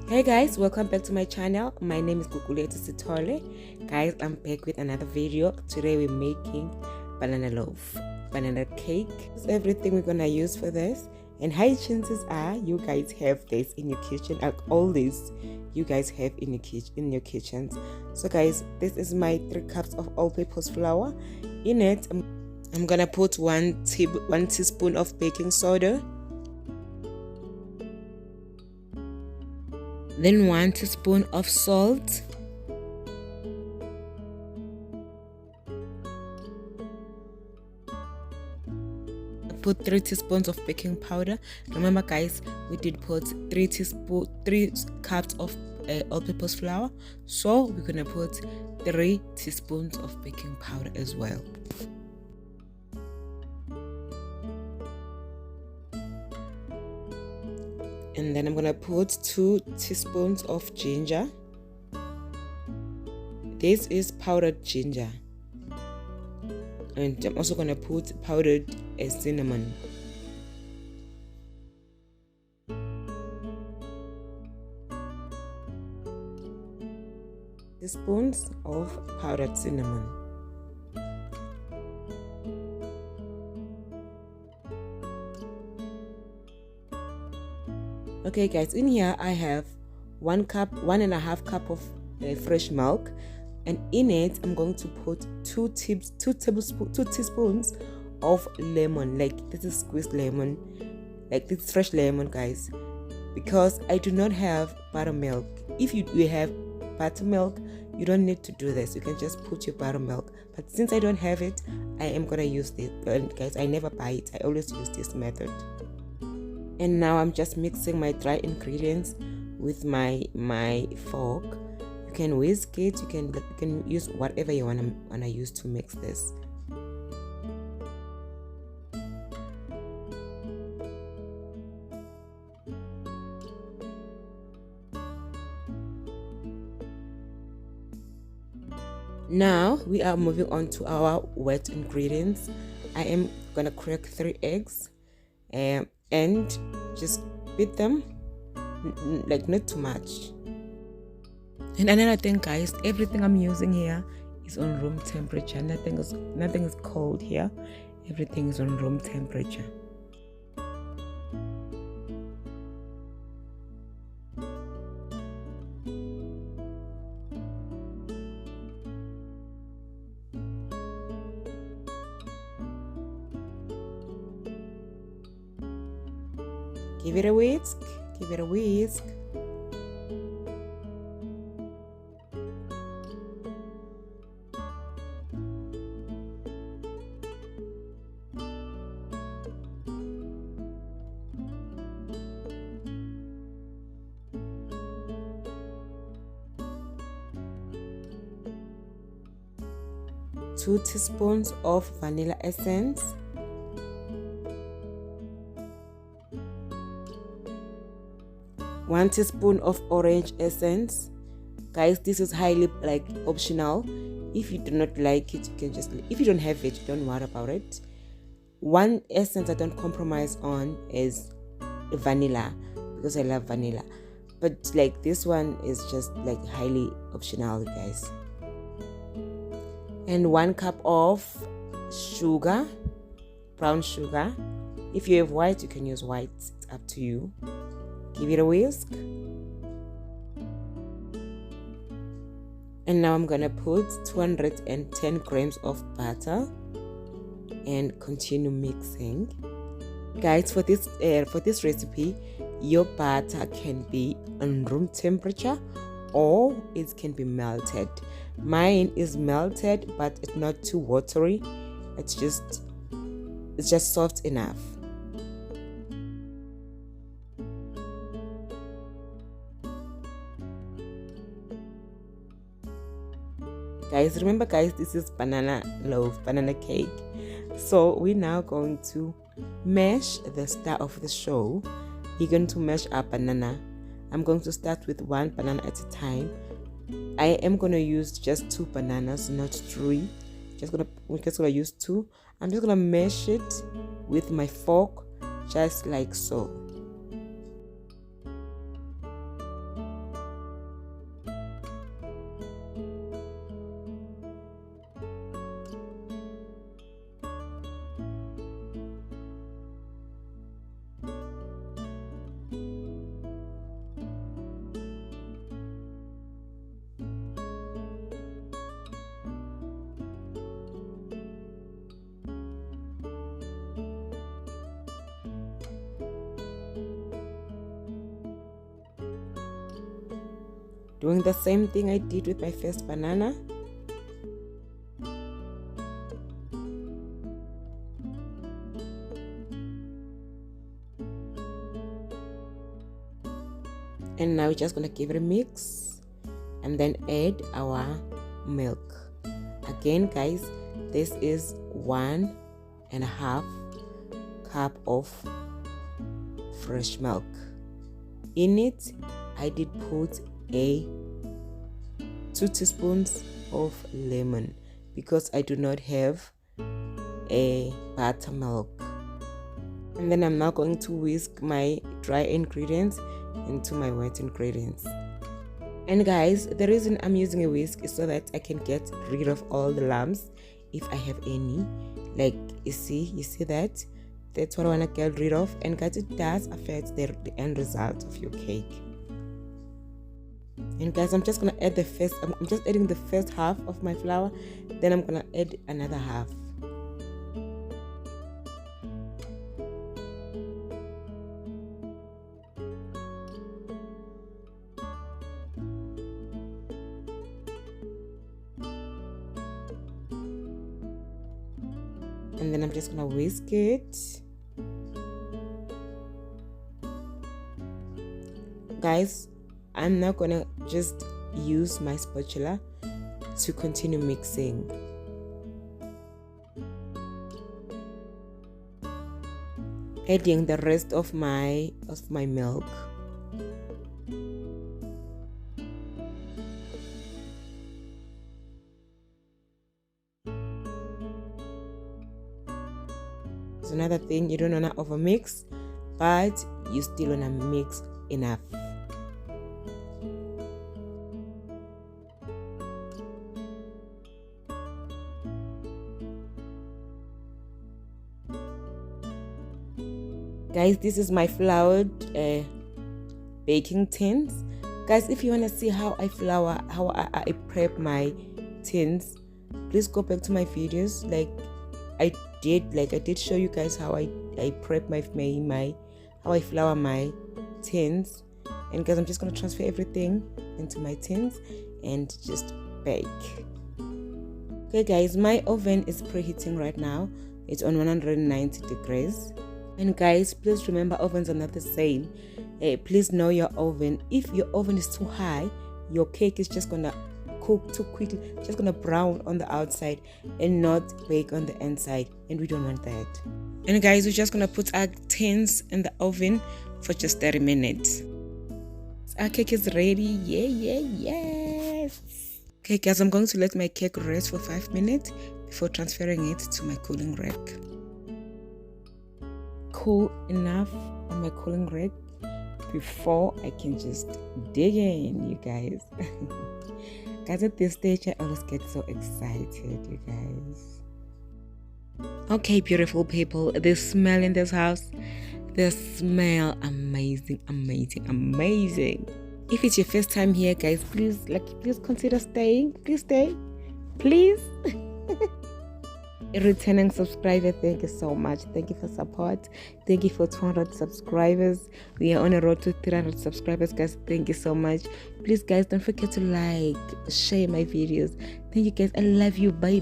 Hey guys, welcome back to my channel. My name is Guguletu Sitole. Guys, I'm back with another video. Today we're making banana loaf, banana cake. That's everything we're gonna use for this. And high chances are you guys have this in your kitchen, like all this you guys have in your kitchens. So guys, this is my 3 cups of all-purpose flour. In it, I'm gonna put one teaspoon of baking soda. Then 1 teaspoon of salt, put 3 teaspoons of baking powder. Remember guys, we did put 3 cups of all-purpose flour, so we're gonna put 3 teaspoons of baking powder as well. And then I'm gonna put 2 teaspoons of ginger. This is powdered ginger. And I'm also gonna put powdered cinnamon. Teaspoons of powdered cinnamon. Okay guys, in here I have 1.5 cup of fresh milk, and in it I'm going to put 2 teaspoons of lemon. Like this is squeezed lemon, like this is fresh lemon guys, because I do not have buttermilk. If you have buttermilk, you don't need to do this, you can just put your buttermilk, but since I don't have it, I am gonna use this. And guys, I never buy it, I always use this method. And now I'm just mixing my dry ingredients with my fork. You can whisk it, you can use whatever you wanna use to mix this. Now we are moving on to our wet ingredients. I am gonna crack 3 eggs and just beat them, like not too much. And another thing guys, everything I'm using here is on room temperature. Nothing is cold here, everything is on room temperature. Give it a whisk, give it a whisk. Two teaspoons of vanilla essence. 1 teaspoon of orange essence. Guys, this is highly optional. If you do not like it, you can just, if you don't have it, don't worry about it. One essence I don't compromise on is vanilla, because I love vanilla, but like this one is just like highly optional guys. And 1 cup of sugar, brown sugar. If you have white, you can use white, it's up to you. Give it a whisk. And now I'm gonna put 210 grams of butter and continue mixing. Guys, for this recipe, your butter can be on room temperature or it can be melted. Mine is melted, but it's not too watery. It's just soft enough. Guys, remember guys, this is banana loaf, banana cake. So we're now going to mash the star of the show. We're going to mash our banana. I'm going to start with 1 banana at a time. I am going to use just 2 bananas, not 3. We're just gonna use 2. I'm just gonna mash it with my fork, just like so. Doing the same thing I did with my first banana. And now we're just gonna give it a mix and then add our milk. Again, guys, this is 1.5 cup of fresh milk. In it, I did put 2 teaspoons of lemon because I do not have a buttermilk. And then I'm now going to whisk my dry ingredients into my wet ingredients. And guys, the reason I'm using a whisk is so that I can get rid of all the lumps if I have any. Like you see that? That's what I want to get rid of. And guys, it does affect the end result of your cake. And guys, I'm just gonna add I'm just adding the first half of my flour, then I'm gonna add another half. And then I'm just gonna whisk it. Guys, I'm not gonna just use my spatula to continue mixing. Adding the rest of my milk. It's another thing, you don't wanna overmix, but you still wanna mix enough. Guys, this is my floured baking tins. Guys, if you want to see how I prep my tins, please go back to my videos. I did show you guys how I prep how I flour my tins. And guys, I'm just gonna transfer everything into my tins and just bake. Okay guys, my oven is preheating right now. It's on 190 degrees. And guys, please remember, ovens are not the same. Please know your oven. If your oven is too high, your cake is just gonna cook too quickly, just gonna brown on the outside and not bake on the inside, and we don't want that. And guys, we're just gonna put our tins in the oven for just 30 minutes. Our cake is ready. Yes. Okay guys, I'm going to let my cake rest for 5 minutes before transferring it to my cooling rack. Cool enough on my cooling rack before I can just dig in, you guys. Guys, at this stage I always get so excited, you guys. Okay, beautiful people, the smell in this house, the smell, amazing. If it's your first time here, guys, please consider staying. Please stay, please. A returning subscriber, thank you so much. Thank you for support. Thank you for 200 subscribers. We are on a road to 300 subscribers, guys. Thank you so much. Please guys, don't forget to like, share my videos. Thank you guys, I love you. Bye.